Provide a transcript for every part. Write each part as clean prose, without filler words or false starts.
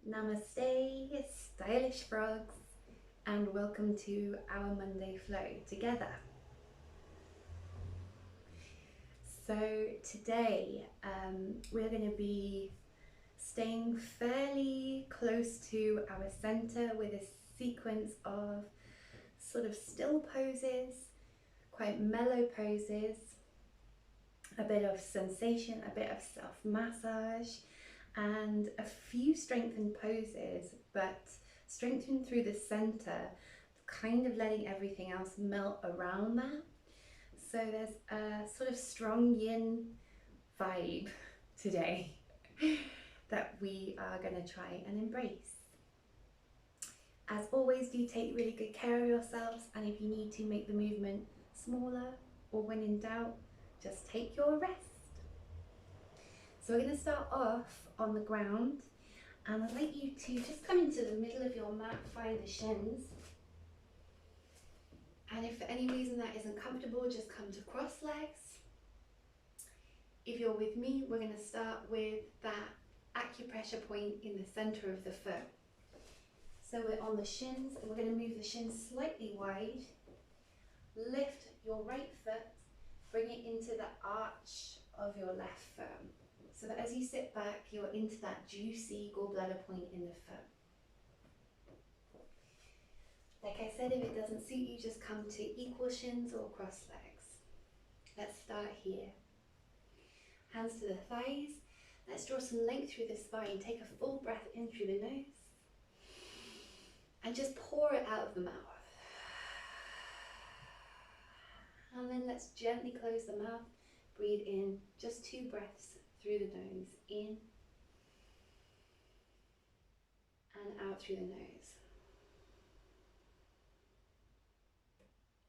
Namaste, stylish frogs, and welcome to our Monday flow together. So today we're going to be staying fairly close to our center with a sequence of sort of still poses, quite mellow poses, a bit of sensation, a bit of self-massage, and a few strengthened poses, but strengthened through the center, kind of letting everything else melt around that. So there's a sort of strong yin vibe today that we are going to try and embrace. As always, do take really good care of yourselves, and if you need to make the movement smaller or when in doubt, just take your rest. So we're going to start off on the ground, and I'd like you to just come into the middle of your mat, find the shins. And if for any reason that isn't comfortable, just come to cross legs. If you're with me, we're going to start with that acupressure point in the center of the foot. So we're on the shins, and we're going to move the shins slightly wide. Lift your right foot, bring it into the arch of your left foot, so that as you sit back, you're into that juicy gallbladder point in the foot. Like I said, if it doesn't suit you, just come to equal shins or cross legs. Let's start here. Hands to the thighs. Let's draw some length through the spine. Take a full breath in through the nose. And just pour it out of the mouth. And then let's gently close the mouth. Breathe in, just 2 breaths through the nose. In and out through the nose.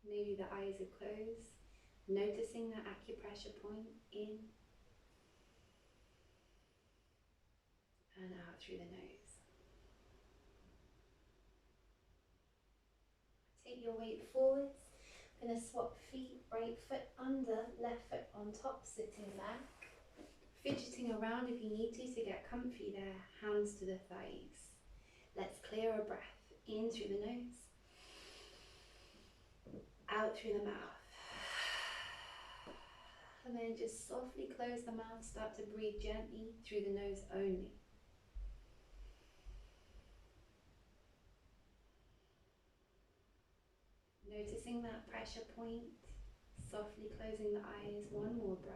Maybe the eyes are closed, noticing that acupressure point in and out through the nose. Take your weight forwards. I'm going to swap feet, right foot under, left foot on top, sitting back. Fidgeting around if you need to get comfy there, hands to the thighs. Let's clear a breath, in through the nose. Out through the mouth. And then just softly close the mouth, start to breathe gently through the nose only. Noticing that pressure point, softly closing the eyes, one more breath.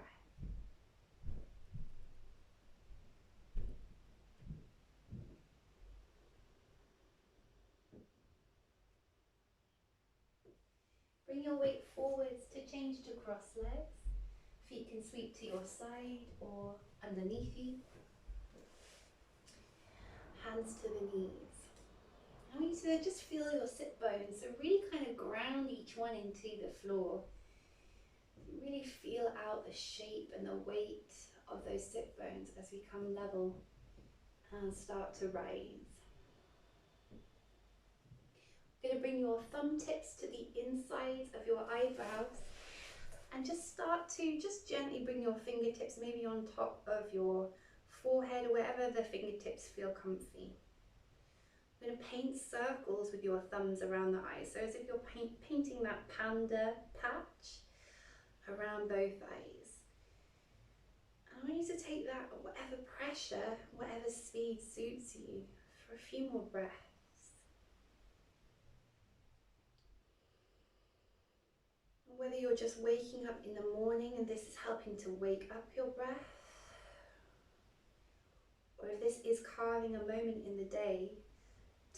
Bring your weight forwards to change to cross legs. Feet can sweep to your side or underneath you. Hands to the knees. I want you to just feel your sit bones, so really kind of ground each one into the floor. Really feel out the shape and the weight of those sit bones as we come level and start to rise. You're going to bring your thumb tips to the insides of your eyebrows and just start to gently bring your fingertips maybe on top of your forehead or wherever the fingertips feel comfy. I'm going to paint circles with your thumbs around the eyes, so as if you're painting that panda patch around both eyes. And I want you to take that, whatever pressure, whatever speed suits you, for a few more breaths. Whether you're just waking up in the morning and this is helping to wake up your breath, or if this is carving a moment in the day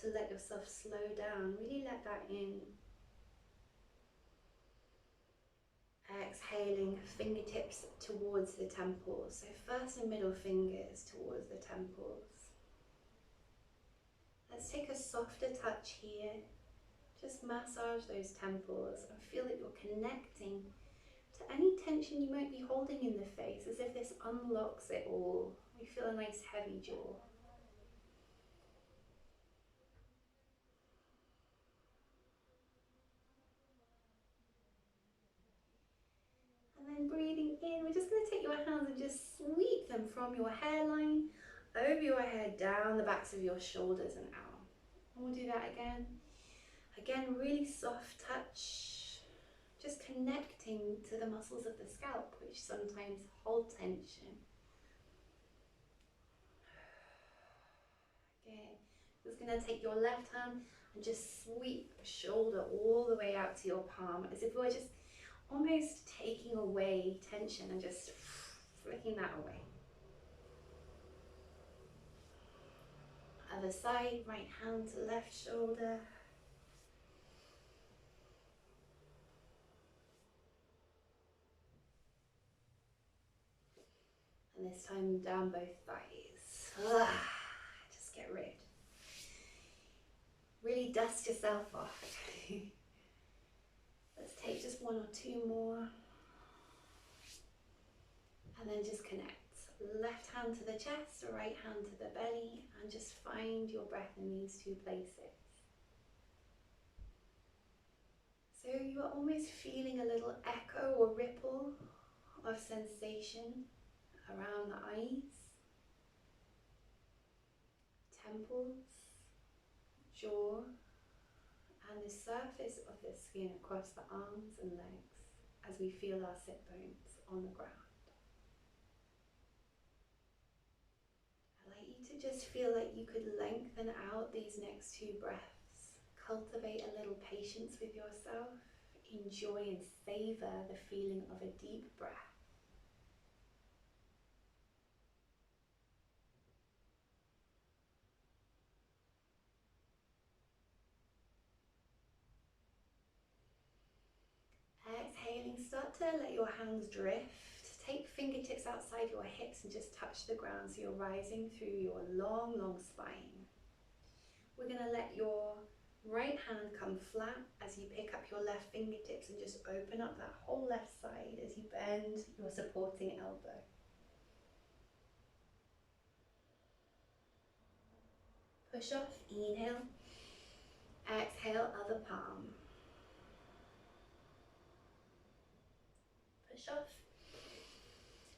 to let yourself slow down, really let that in. Exhaling, fingertips towards the temples. So first and middle fingers towards the temples. Let's take a softer touch here. Just massage those temples and feel that you're connecting to any tension you might be holding in the face, as if this unlocks it all. We feel a nice heavy jaw. And then breathing in, we're just going to take your hands and just sweep them from your hairline over your head, down the backs of your shoulders and out. And we'll do that again. Again, really soft touch, just connecting to the muscles of the scalp, which sometimes hold tension. Okay, just gonna take your left hand and just sweep the shoulder all the way out to your palm, as if we're just almost taking away tension and just flicking that away. Other side, right hand to left shoulder. And this time down both thighs. Just get rid. Really dust yourself off. Let's take just one or two more. And then just connect. Left hand to the chest, right hand to the belly, and just find your breath in these two places. So you are almost feeling a little echo or ripple of sensation around the eyes, temples, jaw, and the surface of the skin across the arms and legs as we feel our sit bones on the ground. I'd like you to just feel like you could lengthen out these next two breaths. Cultivate a little patience with yourself. Enjoy and savor the feeling of a deep breath. Exhaling, start to let your hands drift. Take fingertips outside your hips and just touch the ground so you're rising through your long, long spine. We're going to let your right hand come flat as you pick up your left fingertips and just open up that whole left side as you bend your supporting elbow. Push off, inhale. Exhale, other palm. Push off.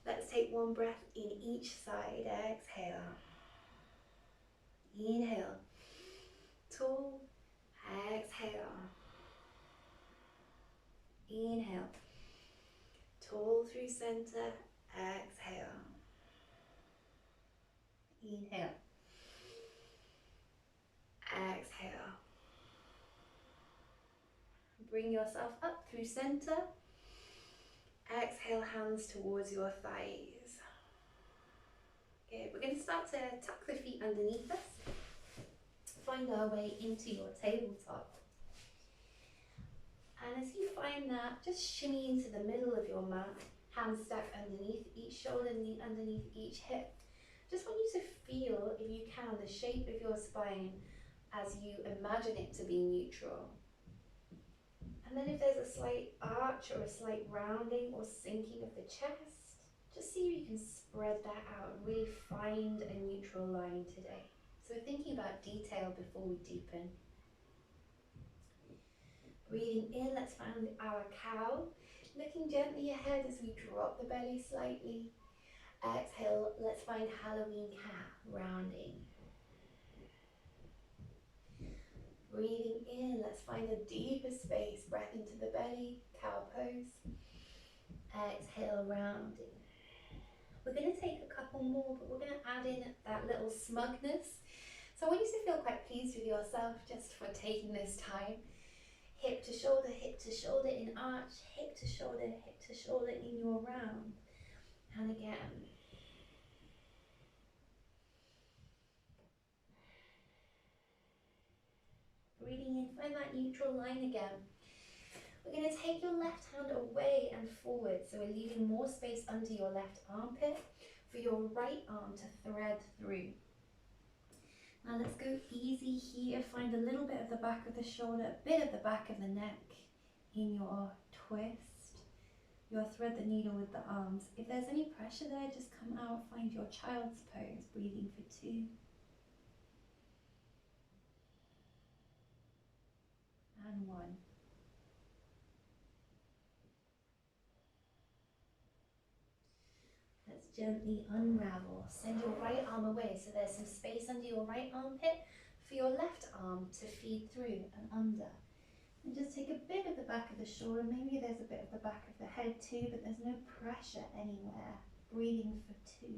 Let's take one breath in each side. Exhale. Inhale. Tall. Exhale. Inhale. Tall through center. Exhale. Inhale. Exhale. Bring yourself up through center. Exhale, hands towards your thighs. Okay, we're going to start to tuck the feet underneath us. Find our way into your tabletop. And as you find that, just shimmy into the middle of your mat, hands stacked underneath each shoulder, knee underneath each hip. Just want you to feel, if you can, the shape of your spine as you imagine it to be neutral. And then if there's a slight arch or a slight rounding or sinking of the chest, just see if you can spread that out and really find a neutral line today. So we're thinking about detail before we deepen. Breathing in, let's find our cow. Looking gently ahead as we drop the belly slightly. Exhale, let's find Halloween cat, rounding. Breathing in, let's find a deeper space, breath into the belly, cow pose. Exhale, rounding. We're going to take a couple more, but we're going to add in that little smugness. So I want you to feel quite pleased with yourself just for taking this time. Hip to shoulder in arch, hip to shoulder in your round. And again. Breathing in, find that neutral line again. We're going to take your left hand away and forward, so we're leaving more space under your left armpit for your right arm to thread through. Now let's go easy here. Find a little bit of the back of the shoulder, a bit of the back of the neck in your twist. You'll thread the needle with the arms. If there's any pressure there, just come out, find your child's pose, breathing for 2. And 1. Let's Gently unravel. Send your right arm away so there's some space under your right armpit for your left arm to feed through and under. And just take a bit of the back of the shoulder. Maybe there's a bit of the back of the head too, but there's no pressure anywhere. Breathing for 2.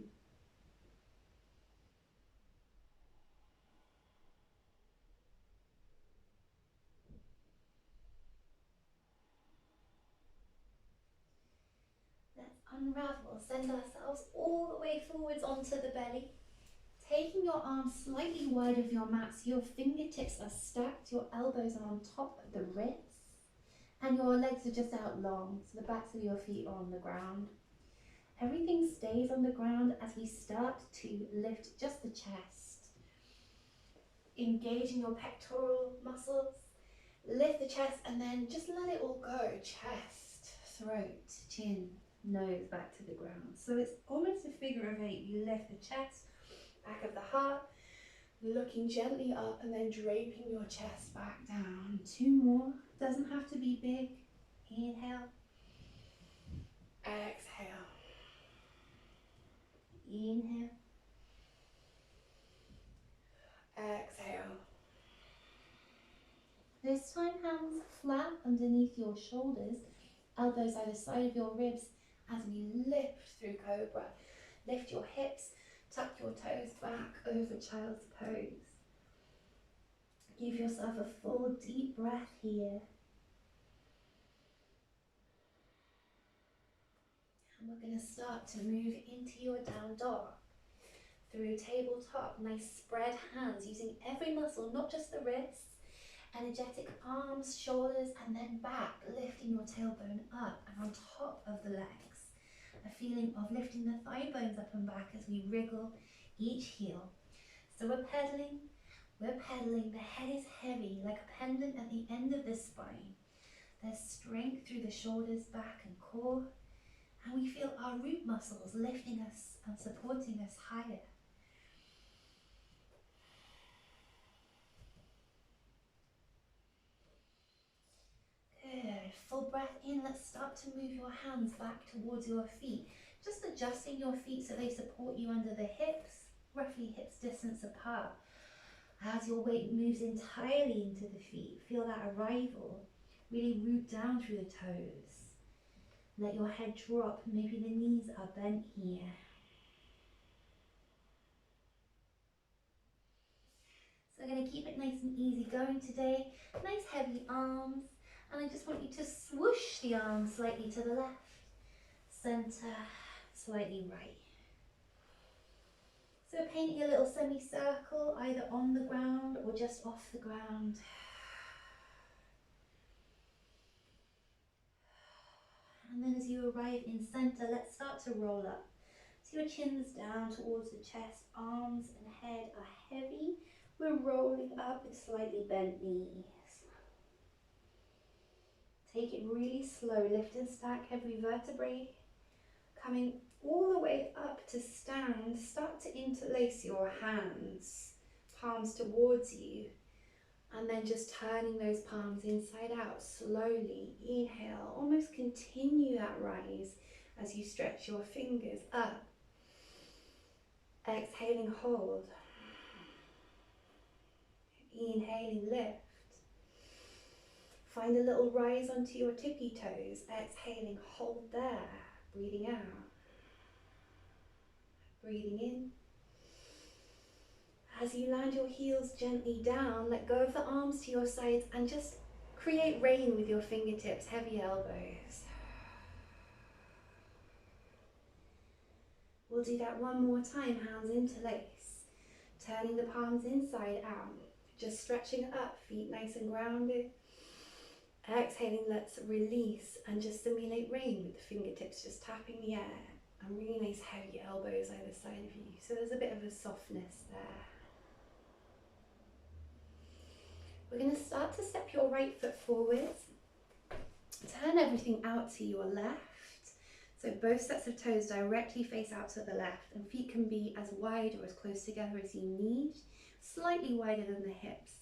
Let's unravel. Send ourselves all the way forwards onto the belly. Taking your arms slightly wide of your mat so your fingertips are stacked, your elbows are on top of the wrists, and your legs are just out long, so the backs of your feet are on the ground. Everything stays on the ground as we start to lift just the chest. Engaging your pectoral muscles, lift the chest and then just let it all go. Chest, throat, chin, nose back to the ground. So it's almost a figure of 8. You lift the chest, back of the heart, looking gently up and then draping your chest back down. 2 more, doesn't have to be big. Inhale, exhale, inhale, exhale. This time hands flat underneath your shoulders, elbows either side of your ribs as we lift through Cobra. Lift your hips, tuck your toes back over child's pose. Give yourself a full deep breath here. And we're going to start to move into your down dog. Through tabletop, nice spread hands using every muscle, not just the wrists. Energetic arms, shoulders, and then back, lifting your tailbone up and on top of the legs. A feeling of lifting the thigh bones up and back as we wriggle each heel. So we're pedaling, the head is heavy like a pendant at the end of the spine. There's strength through the shoulders, back and core, and we feel our root muscles lifting us and supporting us higher. Good, full breath in. Let's start to move your hands back towards your feet. Just adjusting your feet so they support you under the hips, roughly hips distance apart. As your weight moves entirely into the feet, feel that arrival. Really root down through the toes. Let your head drop, maybe the knees are bent here. So we're going to keep it nice and easy going today. Nice heavy arms. And I just want you to swoosh the arms slightly to the left, center, slightly right. So painting a little semicircle either on the ground or just off the ground. And then as you arrive in center, let's start to roll up. So your chin's down towards the chest, arms and head are heavy. We're rolling up with slightly bent knees. Take it really slow, lift and stack every vertebrae. Coming all the way up to stand, start to interlace your hands, palms towards you, and then just turning those palms inside out slowly. Inhale, almost continue that rise as you stretch your fingers up. Exhaling, hold. Inhaling, lift. Find a little rise onto your tippy toes. Exhaling, hold there. Breathing out. Breathing in. As you land your heels gently down, let go of the arms to your sides and just create rain with your fingertips, heavy elbows. We'll do that one more time, hands interlace. Turning the palms inside out, just stretching up, feet nice and grounded. Exhaling, let's release and just simulate rain with the fingertips just tapping the air. And really nice heavy elbows either side of you. So there's a bit of a softness there. We're going to start to step your right foot forwards. Turn everything out to your left. So both sets of toes directly face out to the left, and feet can be as wide or as close together as you need, slightly wider than the hips.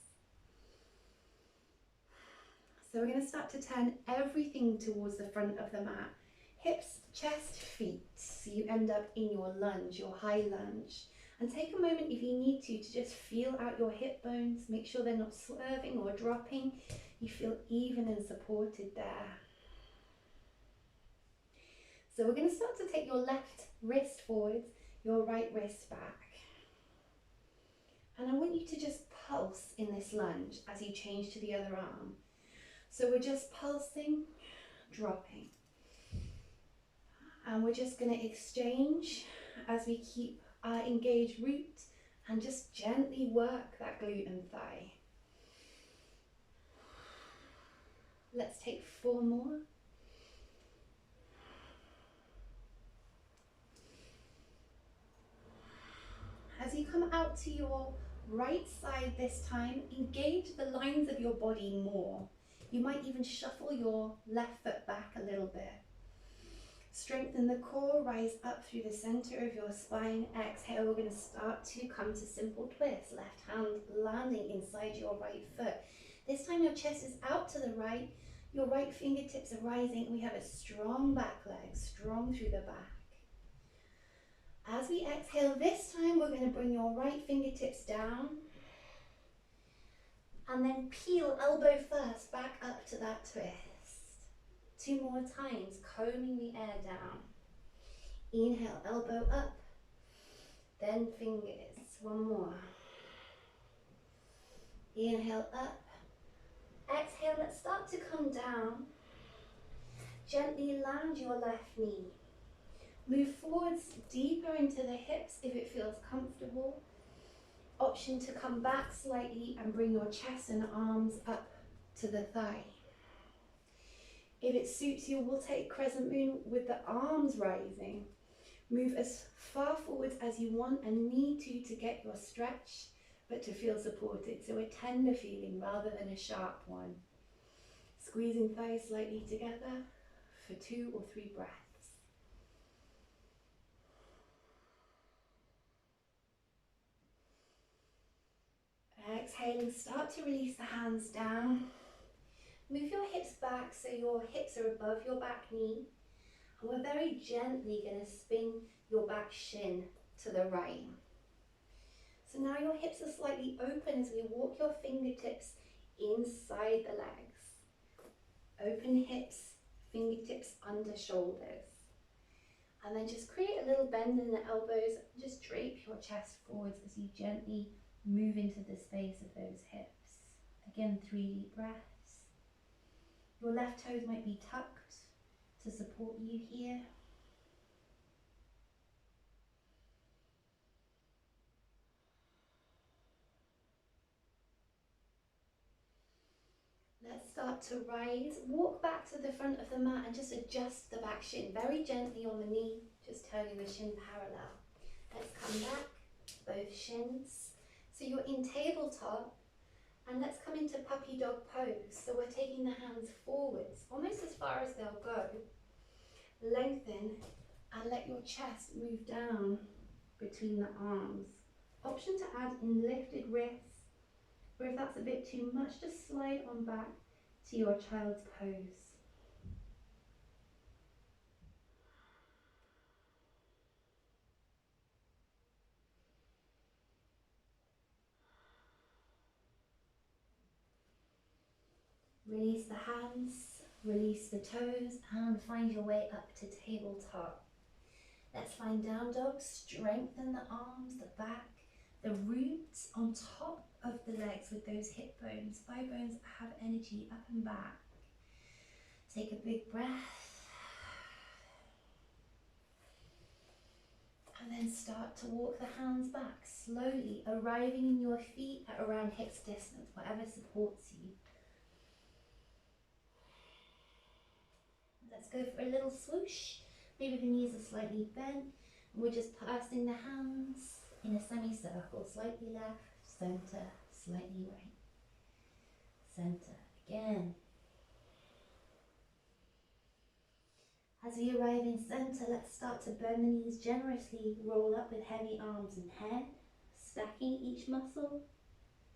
So we're going to start to turn everything towards the front of the mat. hips, chest, feet. So you end up in your lunge, your high lunge. And take a moment if you need to just feel out your hip bones. Make sure they're not swerving or dropping. You feel even and supported there. So we're going to start to take your left wrist forwards, your right wrist back. And I want you to just pulse in this lunge as you change to the other arm. So we're just pulsing, dropping. And we're just going to exchange as we keep our engaged root and just gently work that glute and thigh. Let's take 4 more. As you come out to your right side this time, engage the lines of your body more. You might even shuffle your left foot back a little bit. Strengthen the core, rise up through the center of your spine. Exhale, we're going to start to come to simple twist. Left hand landing inside your right foot. This time your chest is out to the right. Your right fingertips are rising. We have a strong back leg, strong through the back. As we exhale this time, we're going to bring your right fingertips down. And then peel elbow first back up to that twist. 2 more times, combing the air down. Inhale, elbow up, then fingers. 1 more. Inhale, up. Exhale, let's start to come down. Gently land your left knee. Move forwards deeper into the hips if it feels comfortable. Option to come back slightly and bring your chest and arms up to the thigh. If it suits you, we'll take crescent moon with the arms rising. Move as far forwards as you want and need to get your stretch, but to feel supported. So a tender feeling rather than a sharp one. Squeezing thighs slightly together for 2 or 3 breaths. Exhaling, start to release the hands down. Move your hips back so your hips are above your back knee. And we're very gently going to spin your back shin to the right. So now your hips are slightly open as we walk your fingertips inside the legs. Open hips, fingertips under shoulders. And then just create a little bend in the elbows. Just drape your chest forwards as you gently move into the space of those hips. Again, 3 deep breaths. Your left toes might be tucked to support you here. Let's start to rise. Walk back to the front of the mat and just adjust the back shin very gently on the knee, just turning the shin parallel. Let's come back, both shins. So you're in tabletop, and let's come into puppy dog pose. So we're taking the hands forwards, almost as far as they'll go. Lengthen and let your chest move down between the arms. Option to add in lifted wrists, or if that's a bit too much, just slide on back to your child's pose. Release the hands, release the toes, and find your way up to tabletop. Let's find down dog. Strengthen the arms, the back, the roots on top of the legs with those hip bones. Thigh bones have energy up and back. Take a big breath. And then start to walk the hands back, slowly arriving in your feet at around hips distance, whatever supports you. Let's go for a little swoosh. Maybe the knees are slightly bent. We're just passing the hands in a semicircle, slightly left, center, slightly right, center. Again. As we arrive in center, let's start to bend the knees generously, roll up with heavy arms and head, stacking each muscle,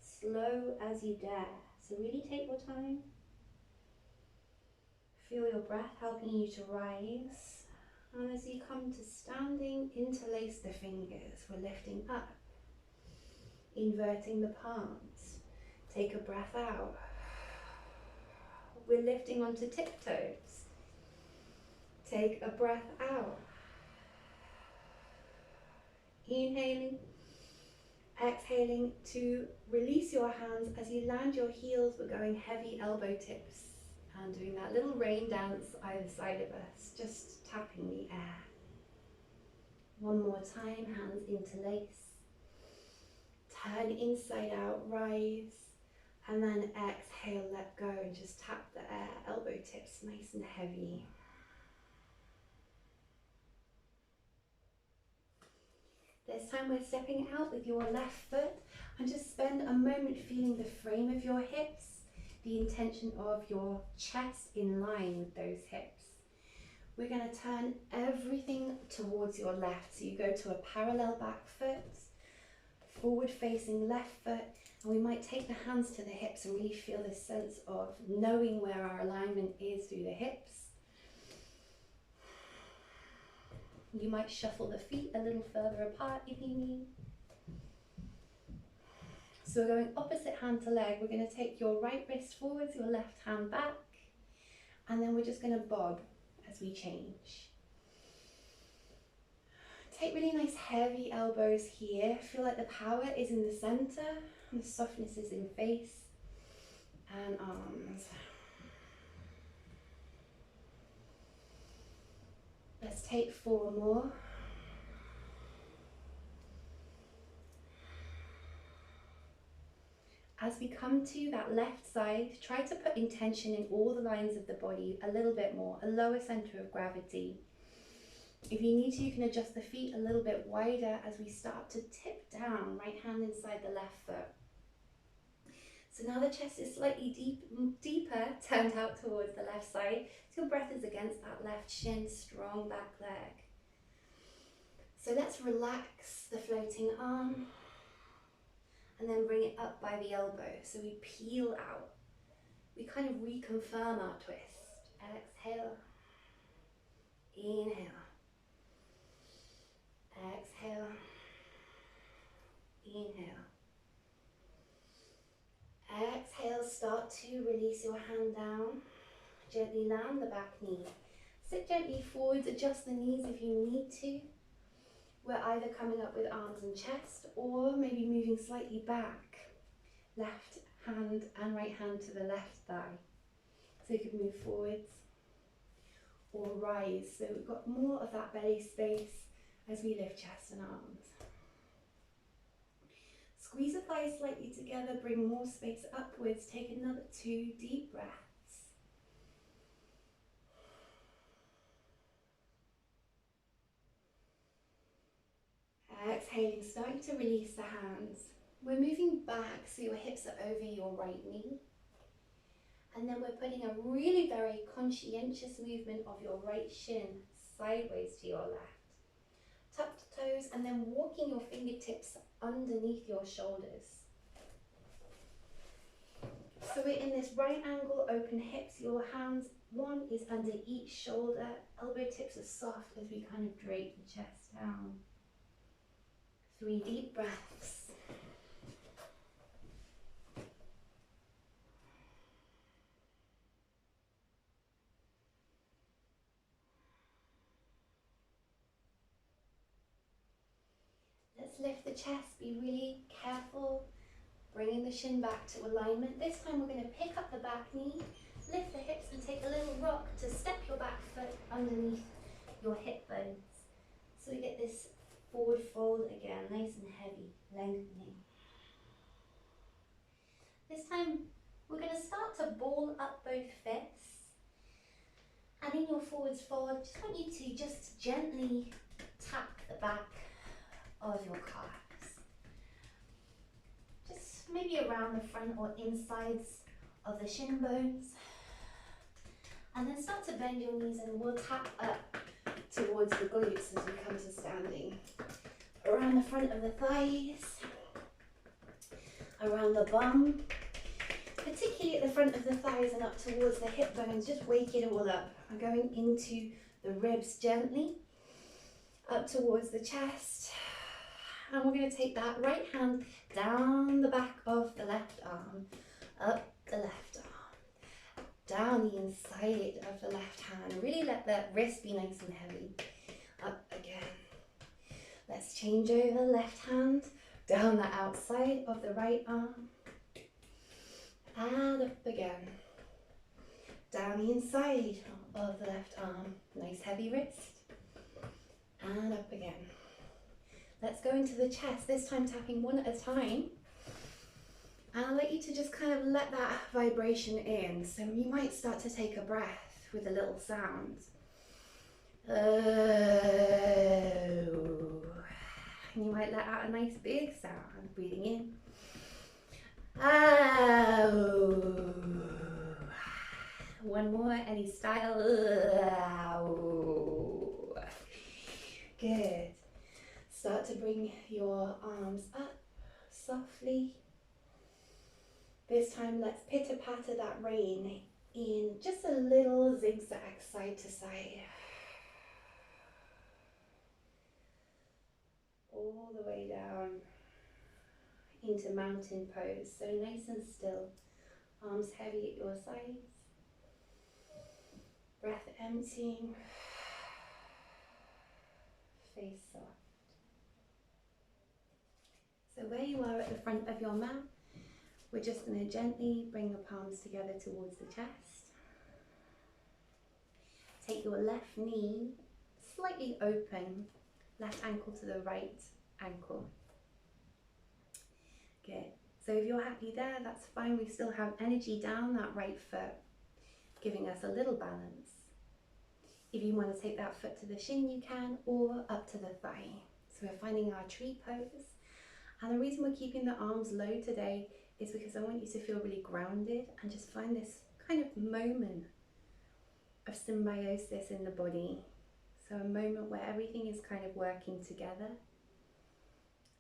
slow as you dare. So really take your time. Feel your breath helping you to rise. And as you come to standing, interlace the fingers. We're lifting up, inverting the palms. Take a breath out. We're lifting onto tiptoes. Take a breath out. Inhaling, exhaling to release your hands. As you land your heels, we're going heavy elbow tips and doing that little rain dance either side of us, just tapping the air. One more time, hands interlace. Turn inside out, rise, and then exhale, let go, and just tap the air, elbow tips nice and heavy. This time we're stepping out with your left foot and just spend a moment feeling the frame of your hips, the intention of your chest in line with those hips. We're going to turn everything towards your left. So you go to a parallel back foot, forward facing left foot, and we might take the hands to the hips and really feel this sense of knowing where our alignment is through the hips. You might shuffle the feet a little further apart if you need. So we're going opposite hand to leg. We're going to take your right wrist forwards, your left hand back, and then we're just going to bob as we change. Take really nice heavy elbows here. Feel like the power is in the center and the softness is in face and arms. Let's take 4 more. As we come to that left side, try to put intention in all the lines of the body a little bit more, a lower center of gravity. If you need to, you can adjust the feet a little bit wider as we start to tip down, right hand inside the left foot. So now the chest is slightly deeper, turned out towards the left side. So your breath is against that left shin, strong back leg. So let's relax the floating arm and then bring it up by the elbow. So we peel out. We kind of reconfirm our twist. Exhale. Inhale. Exhale. Inhale. Exhale, start to release your hand down. Gently land the back knee. Sit gently forwards, adjust the knees if you need to. We're either coming up with arms and chest or maybe moving slightly back. Left hand and right hand to the left thigh. So you can move forwards or rise. So we've got more of that belly space as we lift chest and arms. Squeeze the thighs slightly together, bring more space upwards. Take another 2 deep breaths. Exhaling, starting to release the hands. We're moving back so your hips are over your right knee. And then we're putting a really very conscientious movement of your right shin sideways to your left. Tuck the toes and then walking your fingertips underneath your shoulders. So we're in this right angle, open hips. Your hands, one is under each shoulder. Elbow tips are soft as we kind of drape the chest down. 3 deep breaths. Let's lift the chest, be really careful, bringing the shin back to alignment. This time we're going to pick up the back knee, lift the hips and take a little rock to step your back foot underneath your hip bones. So we get this forward fold again, nice and heavy, lengthening. This time we're going to start to ball up both fists. And in your forwards fold, I just want you to just gently tap the back of your calves. Just maybe around the front or insides of the shin bones. And then start to bend your knees and we'll tap up towards the glutes as we come to standing. Around the front of the thighs, around the bum, particularly at the front of the thighs and up towards the hip bones. Just wake it all up. I'm going into the ribs gently up towards the chest. And we're going to take that right hand down the back of the left arm, up the left arm, down the inside of the left hand. Really let that wrist be nice and heavy. Up again. Let's change over left hand, down the outside of the right arm, and up again. Down the inside of the left arm, nice heavy wrist, and up again. Let's go into the chest, this time tapping one at a time. And I'll let you to just kind of let that vibration in. So you might start to take a breath with a little sound. Oh. And you might let out a nice big sound, breathing in. Oh. One more, any style. Oh. Good. Start to bring your arms up softly. This time let's pitter-patter that rain in just a little zigzag side to side. All the way down into mountain pose. So nice and still. Arms heavy at your sides. Breath emptying. Face soft. So where you are at the front of your mat, we're just going to gently bring the palms together towards the chest. Take your left knee slightly open, left ankle to the right ankle. Good. So if you're happy there, that's fine. We still have energy down that right foot, giving us a little balance. If you want to take that foot to the shin, you can, or up to the thigh. So we're finding our tree pose. And the reason we're keeping the arms low today is because I want you to feel really grounded and just find this kind of moment of symbiosis in the body. So a moment where everything is kind of working together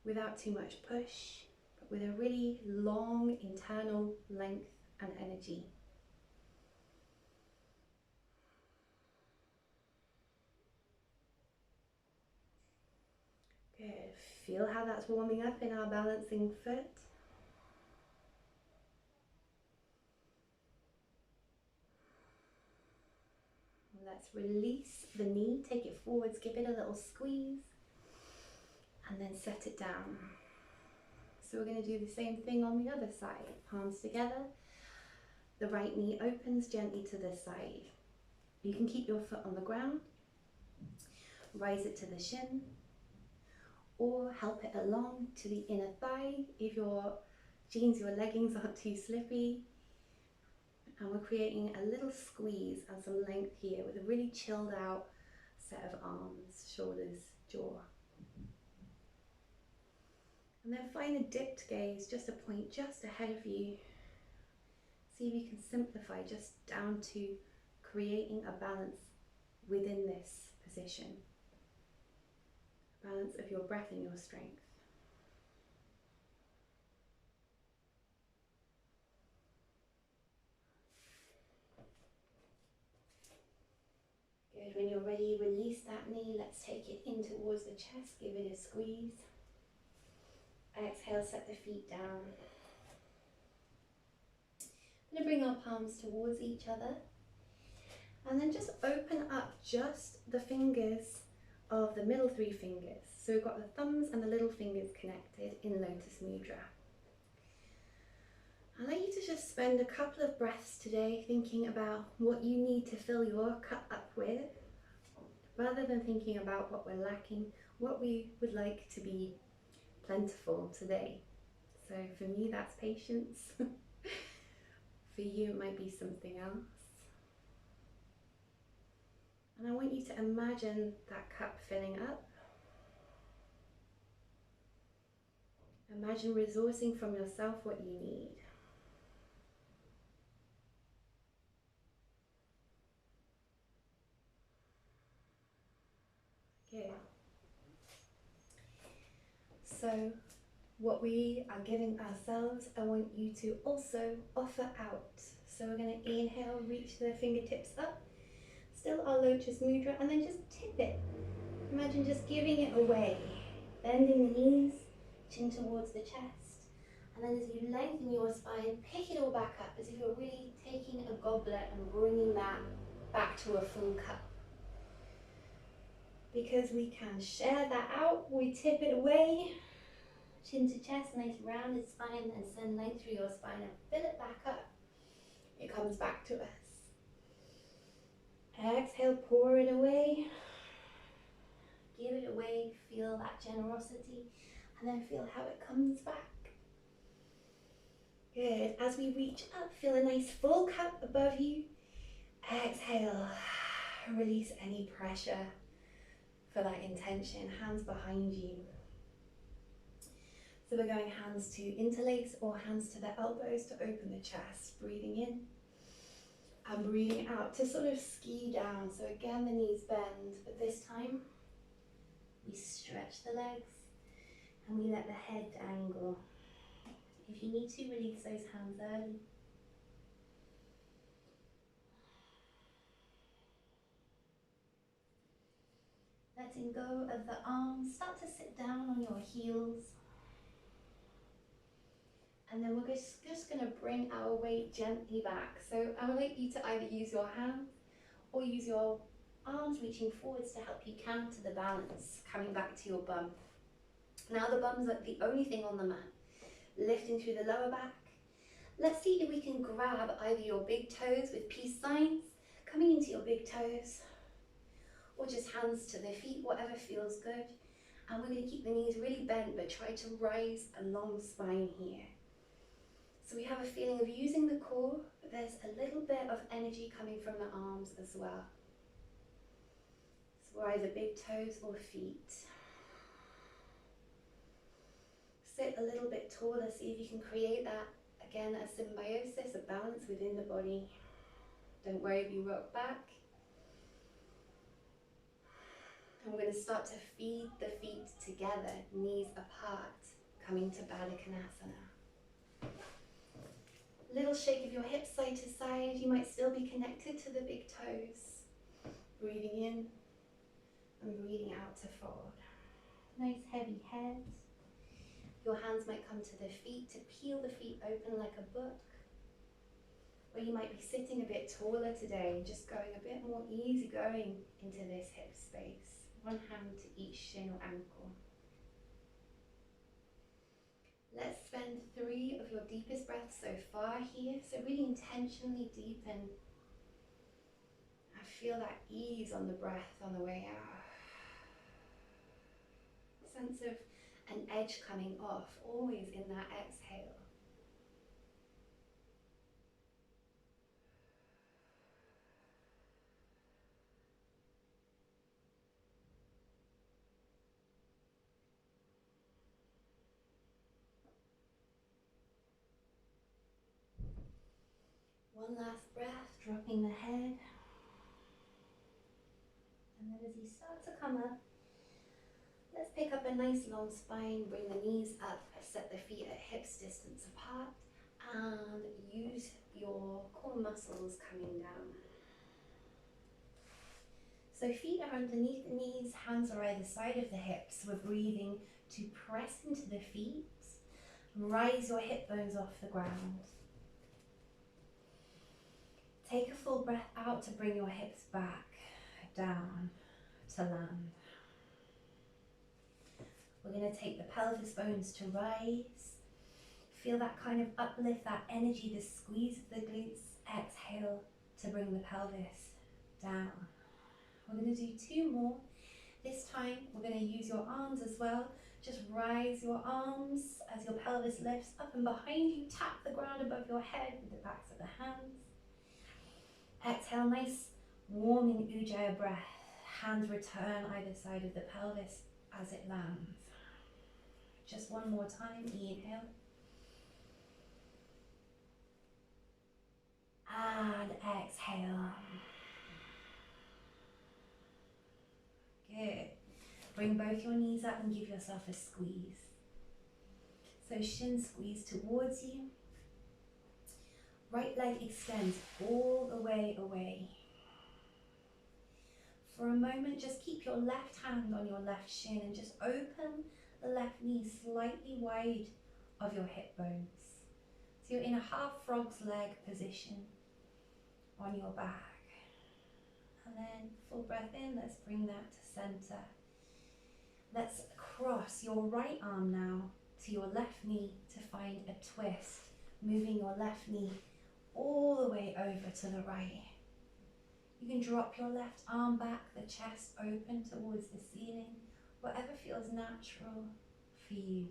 without too much push, but with a really long internal length and energy. Good. Feel how that's warming up in our balancing foot. Let's release the knee, take it forwards, give it a little squeeze, and then set it down. So we're going to do the same thing on the other side. Palms together, the right knee opens gently to the side. You can keep your foot on the ground, rise it to the shin, or help it along to the inner thigh if your jeans, your leggings aren't too slippy. And we're creating a little squeeze and some length here with a really chilled out set of arms, shoulders, jaw. And then find a dipped gaze, just a point just ahead of you. See if you can simplify just down to creating a balance within this position. Balance of your breath and your strength. Good, when you're ready, release that knee. Let's take it in towards the chest, give it a squeeze. Exhale, set the feet down. I'm going to bring our palms towards each other. And then just open up just the fingers of the middle three fingers. So we've got the thumbs and the little fingers connected in Lotus Mudra. I'd like you to just spend a couple of breaths today thinking about what you need to fill your cup up with, rather than thinking about what we're lacking, what we would like to be plentiful today. So for me, that's patience. For you, it might be something else. And I want you to imagine that cup filling up. Imagine resourcing from yourself what you need. Okay. So what we are giving ourselves, I want you to also offer out. So we're going to inhale, reach the fingertips up. Still our lotus mudra, and then just tip it. Imagine just giving it away. Bending the knees, chin towards the chest. And then as you lengthen your spine, pick it all back up as if you're really taking a goblet and bringing that back to a full cup. Because we can share that out, we tip it away. Chin to chest, nice rounded spine, and send length through your spine and fill it back up. It comes back to us. Exhale, pour it away. Give it away, feel that generosity, and then feel how it comes back. Good. As we reach up, feel a nice full cup above you. Exhale, release any pressure for that intention. Hands behind you. So we're going hands to interlace or hands to the elbows to open the chest. Breathing in and breathing out to sort of ski down. So again, the knees bend, but this time we stretch the legs and we let the head angle. If you need to, release those hands early. Letting go of the arms, start to sit down on your heels. And then we're just going to bring our weight gently back. So I would like you to either use your hands or use your arms reaching forwards to help you counter the balance, coming back to your bum. Now the bum's the only thing on the mat. Lifting through the lower back. Let's see if we can grab either your big toes with peace signs, coming into your big toes, or just hands to the feet, whatever feels good. And we're going to keep the knees really bent, but try to rise a long spine here. So we have a feeling of using the core, but there's a little bit of energy coming from the arms as well. So we're either big toes or feet. Sit a little bit taller, see if you can create that, again, a symbiosis, a balance within the body. Don't worry if you rock back. And we're going to start to feed the feet together, knees apart, coming to Baddha Konasana. Little shake of your hips side to side. You might still be connected to the big toes. Breathing in and breathing out to fold. Nice heavy head. Your hands might come to the feet to peel the feet open like a book. Or you might be sitting a bit taller today, just going a bit more easygoing into this hip space. One hand to each shin or ankle. Let's spend 3 of your deepest breaths so far here. So really intentionally deepen. I feel that ease on the breath on the way out. Sense of an edge coming off, always in that exhale. One last breath, dropping the head. And then as you start to come up, let's pick up a nice long spine, bring the knees up, set the feet at hips distance apart, and use your core muscles coming down. So feet are underneath the knees, hands are either side of the hips. We're breathing to press into the feet, rise your hip bones off the ground. Take a full breath out to bring your hips back, down to land. We're going to take the pelvis bones to rise. Feel that kind of uplift, that energy, the squeeze of the glutes. Exhale to bring the pelvis down. We're going to do 2 more. This time we're going to use your arms as well. Just rise your arms as your pelvis lifts up and behind you. Tap the ground above your head with the backs of the hands. Exhale, nice warming Ujjayi breath. Hands return either side of the pelvis as it lands. Just one more time, inhale. And exhale. Good. Bring both your knees up and give yourself a squeeze. So shin squeeze towards you. Right leg extends all the way away. For a moment, just keep your left hand on your left shin and just open the left knee slightly wide of your hip bones. So you're in a half frog's leg position on your back. And then full breath in, let's bring that to center. Let's cross your right arm now to your left knee to find a twist, moving your left knee all the way over to the right. You can drop your left arm back, the chest open towards the ceiling, whatever feels natural for you.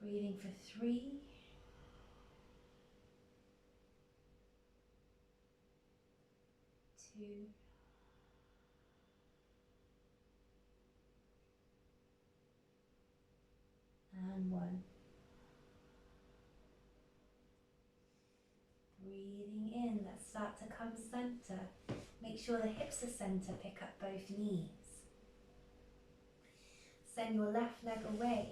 Breathing for 3, 2, and 1. Breathing in, let's start to come center. Make sure the hips are center, pick up both knees. Send your left leg away.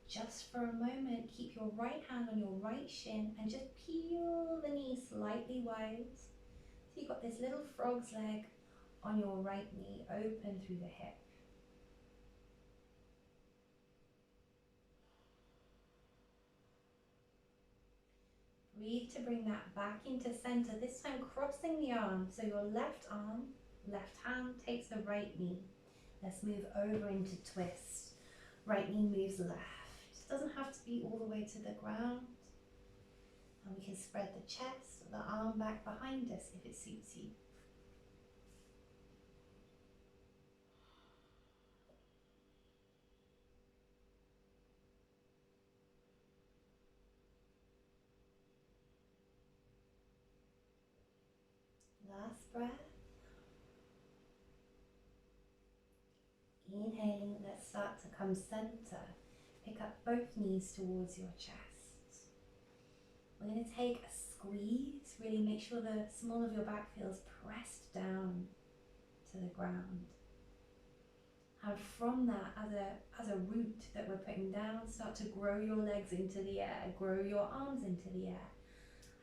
Just for a moment, keep your right hand on your right shin and just peel the knee slightly wide. So you've got this little frog's leg on your right knee, open through the hip. Breathe to bring that back into center, this time crossing the arm. So your left arm, left hand takes the right knee. Let's move over into twist. Right knee moves left. It doesn't have to be all the way to the ground. And we can spread the chest, the arm back behind us if it suits you. Last breath. Inhaling, let's start to come center. Pick up both knees towards your chest. We're going to take a squeeze, really make sure the small of your back feels pressed down to the ground. And from that, as a root that we're putting down, start to grow your legs into the air, grow your arms into the air,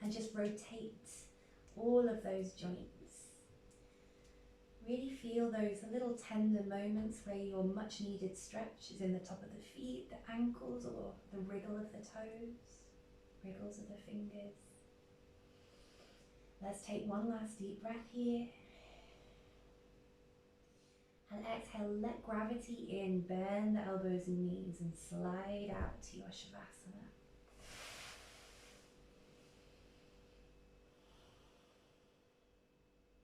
and just rotate all of those joints. Really feel those little tender moments where your much needed stretch is in the top of the feet, the ankles, or the wriggle of the toes, wriggles of the fingers. Let's take one last deep breath here. And exhale, let gravity in, bend the elbows and knees and slide out to your Savasana.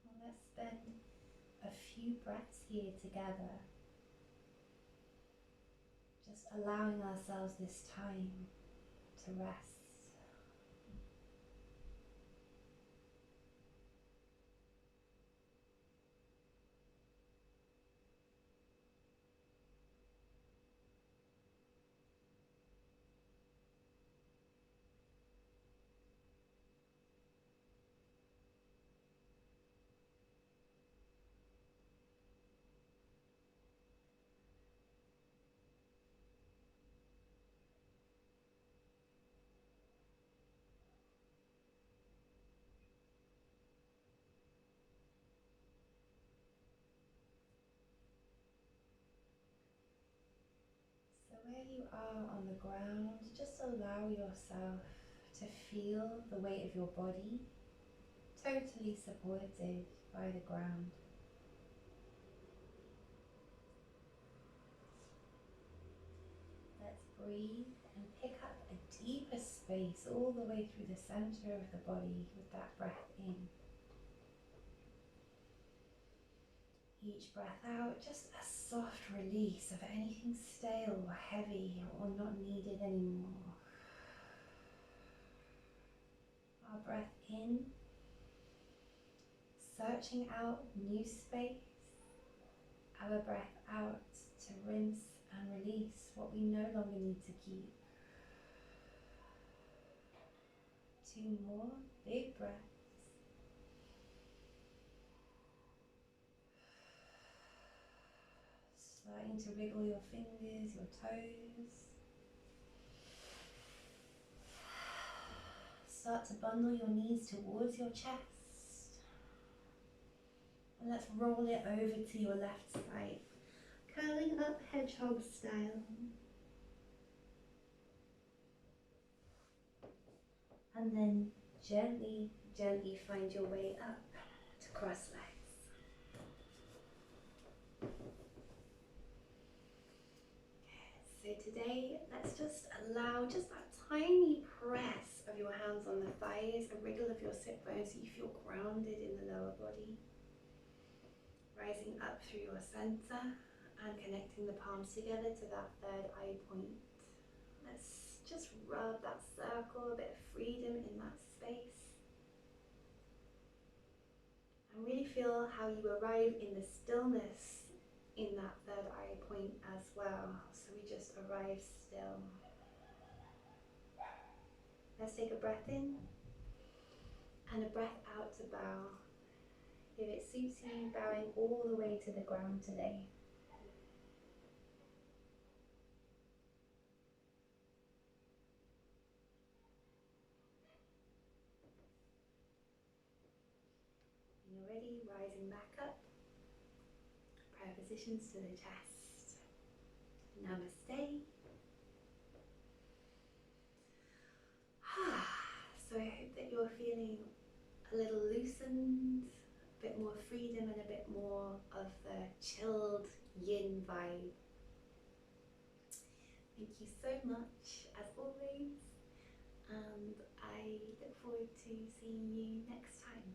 And let's spend a few breaths here together, just allowing ourselves this time to rest. So where you are on the ground, just allow yourself to feel the weight of your body, totally supported by the ground. Let's breathe and pick up a deeper space all the way through the center of the body with that breath in. Each breath out, just a soft release of anything stale or heavy or not needed anymore. Our breath in, searching out new space. Our breath out to rinse and release what we no longer need to keep. 2 more big breaths. Starting to wriggle your fingers, your toes. Start to bundle your knees towards your chest. And let's roll it over to your left side. Curling up hedgehog style. And then gently, gently find your way up to cross legs. So today, let's just allow just that tiny press of your hands on the thighs, a wriggle of your sit bones so you feel grounded in the lower body. Rising up through your center and connecting the palms together to that third eye point. Let's just rub that circle, a bit of freedom in that space. And really feel how you arrive in the stillness in that third eye point as well. So we just arrive still. Let's take a breath in and a breath out to bow. If it suits you, bowing all the way to the ground today. When you're ready, rising back up. Prayer positions to the chest. Namaste. So I hope that you're feeling a little loosened, a bit more freedom and a bit more of the chilled yin vibe. Thank you so much as always, and I look forward to seeing you next time.